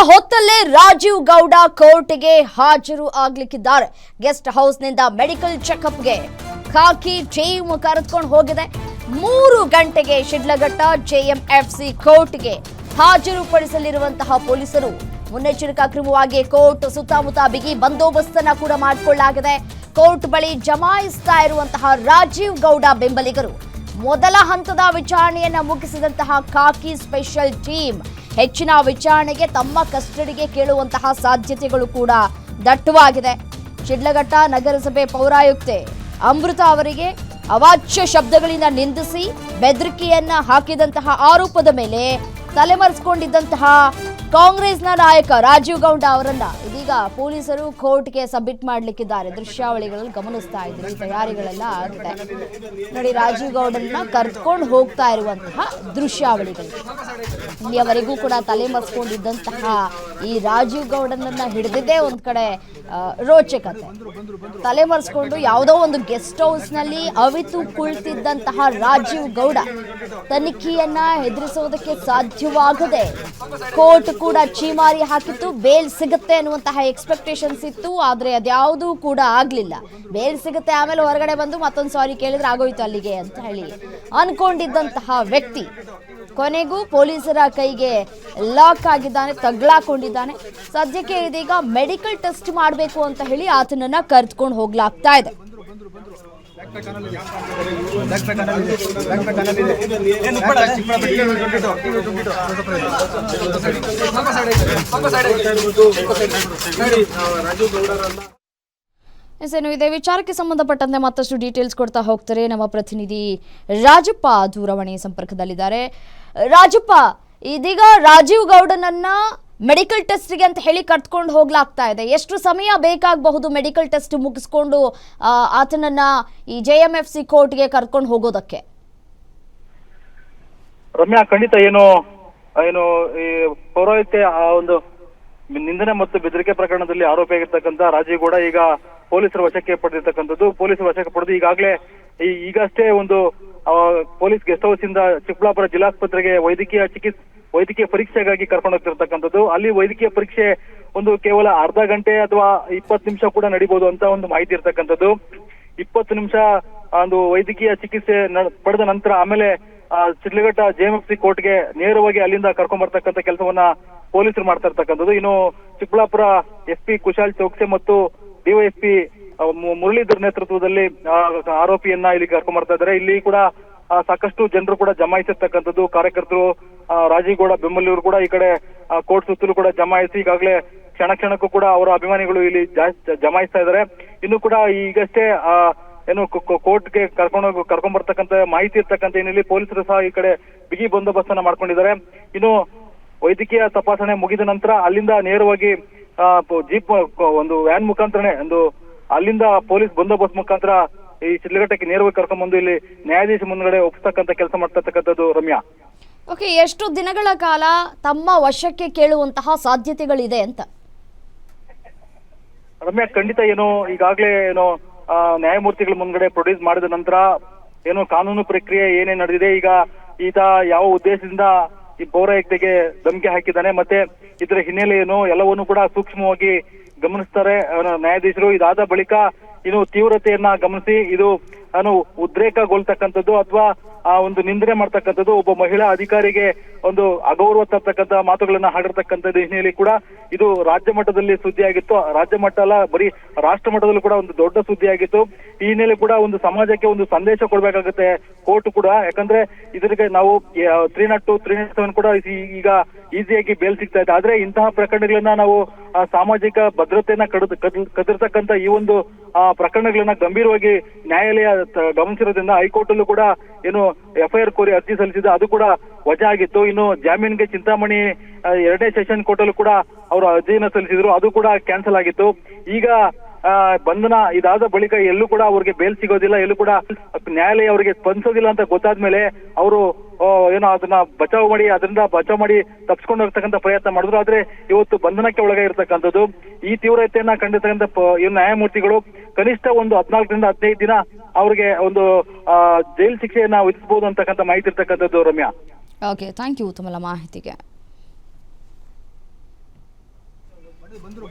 ಹೊತ್ತಲ್ಲೇ ರಾಜೀವ್ ಗೌಡ ಕೋರ್ಟ್ಗೆ ಹಾಜರು ಆಗ್ಲಿಕ್ಕಿದ್ದಾರೆ. Guest ಹೌಸ್ನಿಂದ medical ಚೆಕಪ್ಗೆ ಖಾಕಿ team ಕರೆದುಕೊಂಡು ಹೋಗಿದೆ. 3 ಗಂಟೆಗೆ ಶಿಡ್ಲಘಟ್ಟ ಜೆಎಂಎಫ್ಸಿ ಕೋರ್ಟ್ಗೆ ಹಾಜರುಪಡಿಸಲಿರುವಂತಹ ಪೊಲೀಸರು ಮುನ್ನೆಚ್ಚರಿಕಾ ಕ್ರಮವಾಗಿ ಕೋರ್ಟ್ ಸುತ್ತಮುತ್ತ ಬಿಗಿ ಬಂದೋಬಸ್ತನ್ನ ಕೂಡ ಮಾಡಿಕೊಳ್ಳಲಾಗಿದೆ. ಕೋರ್ಟ್ ಬಳಿ ಜಮಾಯಿಸ್ತಾ ಇರುವಂತಹ ರಾಜೀವ್ ಗೌಡ ಬೆಂಬಲಿಗರು ಮೊದಲ ಹಂತದ ವಿಚಾರಣೆಯನ್ನ ಮುಗಿಸಿದಂತಹ ಖಾಕಿ ಸ್ಪೆಷಲ್ ಟೀಮ್ ಹೆಚ್ಚಿನ ವಿಚಾರಣೆಗೆ ತಮ್ಮ ಕಸ್ಟಡಿಗೆ ಕೇಳುವಂತಹ ಸಾಧ್ಯತೆಗಳು ಕೂಡ ದಟ್ಟವಾಗಿದೆ. ಶಿಡ್ಲಘಟ್ಟ ನಗರಸಭೆ ಪೌರಾಯುಕ್ತೆ ಅಮೃತ ಅವರಿಗೆ ಅವಾಚ್ಯ ಶಬ್ದಗಳಿಂದ ನಿಂದಿಸಿ ಬೆದರಿಕೆಯನ್ನ ಹಾಕಿದಂತಹ ಆರೋಪದ ಮೇಲೆ ತಲೆಮರೆಸಿಕೊಂಡಿದ್ದಂತಹ ಕಾಂಗ್ರೆಸ್ನ ನಾಯಕ ರಾಜೀವ್ ಗೌಡ ಅವರನ್ನ ಇದೀಗ ಪೊಲೀಸರು ಕೋರ್ಟ್ಗೆ ಸಬ್ಮಿಟ್ ಮಾಡಲಿಕ್ಕಿದ್ದಾರೆ. ದೃಶ್ಯಾವಳಿಗಳಲ್ಲಿ ಗಮನಿಸ್ತಾ ಇದ್ದೀವಿ, ತಯಾರಿಗಳೆಲ್ಲ ಆಗಿದೆ ನೋಡಿ. ರಾಜೀವ್ ಗೌಡರನ್ನ ಕರೆದುಕೊಂಡು ಹೋಗ್ತಾ ಇರುವಂತಹ ದೃಶ್ಯಾವಳಿಗಳು. ಇಲ್ಲಿಯವರೆಗೂ ಕೂಡ ತಲೆಮರೆಸಿಕೊಂಡಿದ್ದಂತಹ ಈ ರಾಜೀವ್ ಗೌಡನನ್ನ ಹಿಡಿದಿದ್ದೇ ಒಂದ್ ಕಡೆ ರೋಚಕತೆ. ತಲೆಮರೆಸಿಕೊಂಡು ಯಾವುದೋ ಒಂದು ಗೆಸ್ಟ್ ಹೌಸ್ ನಲ್ಲಿ ಅವಿತು ಕುಳಿತಿದ್ದಂತಹ ರಾಜೀವ್ ಗೌಡ ತನಿಖೆಯನ್ನ ಎದುರಿಸುವುದಕ್ಕೆ ಸಾಧ್ಯವಾಗದೆ ಕೋರ್ಟ್ ಕೂಡ ಚೀಮಾರಿ ಹಾಕಿತ್ತು. ಬೇಲ್ ಸಿಗುತ್ತೆ ಅನ್ನುವಂತಹ ಎಕ್ಸ್ಪೆಕ್ಟೇಷನ್ಸ್ ಇತ್ತು, ಆದ್ರೆ ಅದ್ಯಾವುದೂ ಕೂಡ ಆಗ್ಲಿಲ್ಲ. ಬೇಲ್ ಸಿಗುತ್ತೆ, ಆಮೇಲೆ ಹೊರಗಡೆ ಬಂದು ಮತ್ತೊಂದು ಸಾರಿ ಕೇಳಿದ್ರೆ ಆಗೋಯ್ತು ಅಲ್ಲಿಗೆ ಅಂತ ಹೇಳಿ ಅನ್ಕೊಂಡಿದ್ದಂತಹ ವ್ಯಕ್ತಿ ಕೊನೆಗೂ ಪೊಲೀಸರ ಕೈಗೆ ಲಾಕ್ ಆಗಿದ್ದಾನೆ, ತಗ್ಲಾಕೊಂಡಿದ್ದಾನೆ. ಸದ್ಯಕ್ಕೆ ಇದೀಗ ಮೆಡಿಕಲ್ ಟೆಸ್ಟ್ ಮಾಡಬೇಕು ಅಂತ ಹೇಳಿ ಆತನನ್ನ ಕರೆದುಕೊಂಡು ಹೋಗ್ಲಾಗ್ತಾ ಇದೆ. ಇದೇ ವಿಚಾರಕ್ಕೆ ಸಂಬಂಧಪಟ್ಟಂತೆ ಮತ್ತಷ್ಟು ಡೀಟೇಲ್ಸ್ ಕೊಡ್ತಾ ಹೋಗ್ತಾರೆ ನಮ್ಮ ಪ್ರತಿನಿಧಿ ರಾಜಪ್ಪ ದೂರವಾಣಿ ಸಂಪರ್ಕದಲ್ಲಿದ್ದಾರೆ. ರಾಜಪ್ಪ, ಇದೀಗ ರಾಜೀವ್ ಗೌಡನನ್ನ ಮೆಡಿಕಲ್ ಟೆಸ್ಟ್ಗೆ ಅಂತ ಹೇಳಿ ಕರ್ಕೊಂಡು ಹೋಗ್ಲಾಗ್ತಾ ಇದೆ. ಎಷ್ಟು ಸಮಯ ಬೇಕಾಗಬಹುದು ಮೆಡಿಕಲ್ ಟೆಸ್ಟ್ ಮುಗಿಸ್ಕೊಂಡು ಆತನನ್ನ ಈ ಜೆಎಂಎಫ್ಸಿ ಕೋರ್ಟ್ಗೆ ಕರ್ಕೊಂಡು ಹೋಗೋದಕ್ಕೆ? ರಮ್ಯಾ, ಖಂಡಿತ ಏನು ಈ ಪೌರಾಯುಕ್ತೆ ಒಂದು ನಿಂದನೆ ಮತ್ತು ಬೆದರಿಕೆ ಪ್ರಕರಣದಲ್ಲಿ ಆರೋಪಿಯಾಗಿರ್ತಕ್ಕಂಥ ರಾಜೀವ್ ಗೌಡ ಈಗ ಪೊಲೀಸರ ವಶಕ್ಕೆ ಪಡೆದಿರ್ತಕ್ಕಂಥದ್ದು. ಪೊಲೀಸರ ವಶಕ್ಕೆ ಪಡೆದು ಈಗಷ್ಟೇ ಒಂದು ಪೊಲೀಸ್ ಗೆಸ್ಟ್ ಹೌಸ್ ಇಂದ ಚಿಕ್ಕಬಳ್ಳಾಪುರ ಜಿಲ್ಲಾಸ್ಪತ್ರೆಗೆ ವೈದ್ಯಕೀಯ ಪರೀಕ್ಷೆಗಾಗಿ ಕರ್ಕೊಂಡು ಹೋಗ್ತಿರ್ತಕ್ಕಂಥದ್ದು. ಅಲ್ಲಿ ವೈದ್ಯಕೀಯ ಪರೀಕ್ಷೆ ಒಂದು ಕೇವಲ ಅರ್ಧ ಗಂಟೆ ಅಥವಾ 20 ನಿಮಿಷ ಕೂಡ ನಡೀಬಹುದು ಅಂತ ಒಂದು ಮಾಹಿತಿ ಇರ್ತಕ್ಕಂಥದ್ದು. 20 ನಿಮಿಷ ಒಂದು ವೈದ್ಯಕೀಯ ಚಿಕಿತ್ಸೆ ಪಡೆದ ನಂತರ ಆಮೇಲೆ ಶಿಡ್ಲಘಟ್ಟ ಜೆಎಂಎಫ್ಸಿ ಕೋರ್ಟ್ಗೆ ನೇರವಾಗಿ ಅಲ್ಲಿಂದ ಕರ್ಕೊಂಡ್ ಬರ್ತಕ್ಕಂಥ ಕೆಲಸವನ್ನ ಪೊಲೀಸರು ಮಾಡ್ತಾ ಇರ್ತಕ್ಕಂಥದ್ದು. ಇನ್ನು ಚಿಕ್ಕಬಳ್ಳಾಪುರ ಎಸ್ಪಿ ಕುಶಾಲ್ ಚೌಕ್ಸೆ ಮತ್ತು ಡಿವೈಎಸ್ಪಿ ಮುರಳೀಧರ್ ನೇತೃತ್ವದಲ್ಲಿ ಆರೋಪಿಯನ್ನ ಇಲ್ಲಿ ಕರ್ಕೊಂಡ್ ಬರ್ತಾ ಇದ್ದಾರೆ. ಇಲ್ಲಿ ಕೂಡ ಸಾಕಷ್ಟು ಜನರು ಕೂಡ ಜಮಾಯಿಸಿರ್ತಕ್ಕಂಥದ್ದು. ಕಾರ್ಯಕರ್ತರು, ರಾಜೀವ್ ಗೌಡ ಬೆಂಬಲಿಗರು ಕೂಡ ಈ ಕಡೆ ಕೋರ್ಟ್ ಸುತ್ತಲೂ ಕೂಡ ಜಮಾಯಿಸಿ ಈಗಾಗಲೇ ಕ್ಷಣಕ್ಕೂ ಕೂಡ ಅವರ ಅಭಿಮಾನಿಗಳು ಇಲ್ಲಿ ಜಮಾಯಿಸ್ತಾ ಇದ್ದಾರೆ. ಇನ್ನು ಕೂಡ ಈಗಷ್ಟೇ ಕೋರ್ಟ್ಗೆ ಕರ್ಕೊಂಡ್ ಬರ್ತಕ್ಕಂಥ ಮಾಹಿತಿ ಇರ್ತಕ್ಕಂಥ ಏನಿಲ್ಲಿ ಪೊಲೀಸರು ಸಹ ಈ ಕಡೆ ಬಿಗಿ ಬಂದೋಬಸ್ತನ್ನ ಮಾಡ್ಕೊಂಡಿದ್ದಾರೆ. ಇನ್ನು ವೈದ್ಯಕೀಯ ತಪಾಸಣೆ ಮುಗಿದ ನಂತರ ಅಲ್ಲಿಂದ ನೇರವಾಗಿ ಜೀಪ್ ಒಂದು ವ್ಯಾನ್ ಮುಖಾಂತರನೇ ಅಲ್ಲಿಂದ ಪೊಲೀಸ್ ಬಂದೋಬಸ್ತ್ ಮುಖಾಂತರ ಈ ಶಿಡ್ಲಘಟ್ಟಕ್ಕೆ ನೇರವಾಗಿ ಕರ್ಕೊಂಡ್ ಬಂದು ಇಲ್ಲಿ ನ್ಯಾಯಾಧೀಶ ಮುಂದ್ಗಡೆ ಒಪ್ಪಿಸ್ತಕ್ಕಂಥ ಕೆಲಸ ಮಾಡ್ತಾ ಇರ್ತಕ್ಕಂಥದ್ದು. ರಮ್ಯಾ, ಓಕೆ, ಎಷ್ಟು ದಿನಗಳ ಕಾಲ ತಮ್ಮ ವಶಕ್ಕೆ ಕೇಳುವಂತಹ ಸಾಧ್ಯತೆಗಳಿದೆ ಅಂತ? ರಮ್ಯಾ, ಖಂಡಿತ ಈಗಾಗಲೇ ನ್ಯಾಯಮೂರ್ತಿಗಳ ಮುಂದ್ಗಡೆ ಪ್ರೊಡ್ಯೂಸ್ ಮಾಡಿದ ನಂತರ ಕಾನೂನು ಪ್ರಕ್ರಿಯೆ ಏನೇನ್ ನಡೆದಿದೆ, ಈಗ ಈತ ಯಾವ ಉದ್ದೇಶದಿಂದ ಈ ಪೌರಾಯುಕ್ತೆಗೆ ಧಮಕಿ ಹಾಕಿದ್ದಾನೆ, ಮತ್ತೆ ಇದರ ಹಿನ್ನೆಲೆ ಎಲ್ಲವನ್ನೂ ಕೂಡ ಸೂಕ್ಷ್ಮವಾಗಿ ಗಮನಿಸ್ತಾರೆ ನ್ಯಾಯಾಧೀಶರು. ಇದಾದ ಬಳಿಕ ತೀವ್ರತೆಯನ್ನ ಗಮನಿಸಿ ಇದು ಉದ್ರೇಕಗೊಳ್ತಕ್ಕಂಥದ್ದು ಅಥವಾ ಒಂದು ನಿಂದನೆ ಮಾಡ್ತಕ್ಕಂಥದ್ದು, ಒಬ್ಬ ಮಹಿಳಾ ಅಧಿಕಾರಿಗೆ ಒಂದು ಅಗೌರವ ತರ್ತಕ್ಕಂಥ ಮಾತುಗಳನ್ನ ಹಾಡಿರ್ತಕ್ಕಂಥದ್ದು ಹಿನ್ನೆಲೆ ಕೂಡ ಇದು ರಾಜ್ಯ ಮಟ್ಟದಲ್ಲಿ ಸುದ್ದಿ ಆಗಿತ್ತು. ರಾಜ್ಯ ಮಟ್ಟ ಅಲ್ಲ, ಬರೀ ರಾಷ್ಟ್ರ ಮಟ್ಟದಲ್ಲೂ ಕೂಡ ಒಂದು ದೊಡ್ಡ ಸುದ್ದಿ ಆಗಿತ್ತು. ಈ ಹಿನ್ನೆಲೆ ಕೂಡ ಒಂದು ಸಮಾಜಕ್ಕೆ ಒಂದು ಸಂದೇಶ ಕೊಡ್ಬೇಕಾಗುತ್ತೆ ಕೋರ್ಟ್ ಕೂಡ. ಯಾಕಂದ್ರೆ ಇದರಿಗೆ ನಾವು 302, 307 ಕೂಡ ಈಗ ಈಸಿಯಾಗಿ ಬೇಲ್ ಸಿಗ್ತಾ ಇದೆ. ಆದ್ರೆ ಇಂತಹ ಪ್ರಕರಣಗಳನ್ನ ನಾವು ಸಾಮಾಜಿಕ ಭದ್ರತೆಯನ್ನ ಕದಿರ್ತಕ್ಕಂಥ ಈ ಒಂದು ಪ್ರಕರಣಗಳನ್ನ ಗಂಭೀರವಾಗಿ ನ್ಯಾಯಾಲಯ ಗಮನಿಸಿರೋದ್ರಿಂದ ಹೈಕೋರ್ಟ್ ಅಲ್ಲೂ ಕೂಡ ಎಫ್ಐಆರ್ ಕೋರಿ ಅರ್ಜಿ ಸಲ್ಲಿಸಿದ, ಅದು ಕೂಡ ವಜಾ ಆಗಿತ್ತು. ಇನ್ನು ಜಾಮೀನ್ಗೆ ಚಿಂತಾಮಣಿ 2ನೇ ಸೆಷನ್ ಕೋರ್ಟ್ ಅಲ್ಲೂ ಕೂಡ ಅವರು ಅರ್ಜಿಯನ್ನ ಸಲ್ಲಿಸಿದ್ರು, ಅದು ಕೂಡ ಕ್ಯಾನ್ಸಲ್ ಆಗಿತ್ತು. ಈಗ ಬಂಧನ ಇದಾದ ಬಳಿಕ ಎಲ್ಲೂ ಕೂಡ ಅವ್ರಿಗೆ ಬೇಲ್ ಸಿಗೋದಿಲ್ಲ, ಎಲ್ಲೂ ಕೂಡ ನ್ಯಾಯಾಲಯ ಅವರಿಗೆ ಸ್ಪಂದಿಸೋದಿಲ್ಲ ಅಂತ ಗೊತ್ತಾದ್ಮೇಲೆ ಅವರು ಅದನ್ನ ಅದರಿಂದ ಬಚಾವ್ ಮಾಡಿ ತಪ್ಪಿಸ್ಕೊಂಡು ಹೋಗ್ತಕ್ಕಂಥ ಪ್ರಯತ್ನ ಮಾಡಿದ್ರು. ಆದ್ರೆ ಇವತ್ತು ಬಂಧನಕ್ಕೆ ಒಳಗಾಗಿರ್ತಕ್ಕಂಥದ್ದು. ಈ ತೀವ್ರತೆಯನ್ನ ಕಂಡಿರ್ತಕ್ಕಂಥ ನ್ಯಾಯಮೂರ್ತಿಗಳು ಕನಿಷ್ಠ ಒಂದು 14 ರಿಂದ 15 ದಿನ ಅವ್ರಿಗೆ ಒಂದು ಜೈಲ್ ಶಿಕ್ಷೆಯನ್ನ ವಿಧಿಸಬಹುದು ಅಂತಕ್ಕಂಥ ಮಾಹಿತಿ ಇರ್ತಕ್ಕಂಥದ್ದು. ರಮ್ಯಾ, ಓಕೆ, ಥ್ಯಾಂಕ್ ಯು ತಮ್ಮ ಮಾಹಿತಿಗೆ. ಬಂದ್ರು